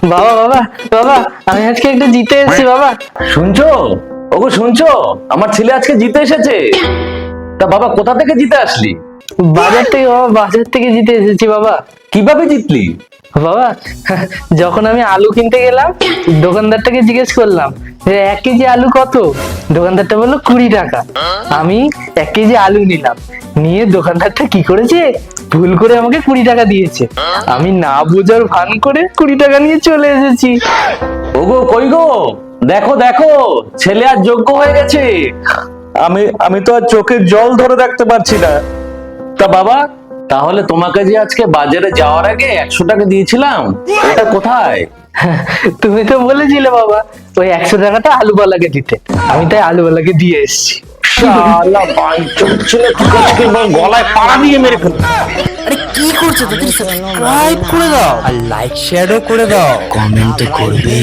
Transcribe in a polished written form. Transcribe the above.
বাবা বাবা বাবা, আমি আজকে একটু জিতে এসেছি বাবা। শুনছো? ওগো শুনছো? আমার ছেলে আজকে জিতে এসেছে। তা বাবা, কোথা থেকে জিতে আসলি? বাজার থেকে বাবা, বাজার থেকে জিতে এসেছি বাবা। কিভাবে জিতলি? বাবা, যখন আমি আলু কিনতে গেলাম, দোকানদারটাকে জিজ্ঞেস করলাম যে 1 কেজি আলু কত। দোকানদারটা বললো 20 টাকা। আমি 1 কেজি আলু নিলাম, নিয়ে দোকানদারটা কি করেছে, ভুল করে আমাকে 20 টাকা দিয়েছে। আমি না বোঝার ভান করে 20 টাকা নিয়ে চলে এসেছি। ওগো কই গো, দেখো দেখো, ছেলে আর যোগ্য হয়ে গেছে। আমি আমি তো আর চোখের জল ধরে রাখতে পারছি না। তা বাবা, তাহলে তোমাকে যে আজকে বাজারে যাওয়ার আগে 100 টাকা দিয়েছিলাম, এটা কোথায়? তুমি তো বলেছিলে বাবা ওই 100 টাকাটা আলুওয়ালাকে দিতে, আমি তাই আলুওয়ালাকে দিয়ে এসেছি। শালা বাইচোদ ছেলে, তোকে আজকে গলায় পাড়া দিয়ে মেরে ফেলবো। আরে কি করছো? তাড়াতাড়ি সাবস্ক্রাইব করে দাও আর লাইক শেয়ারও করে দাও, কমেন্ট করবে।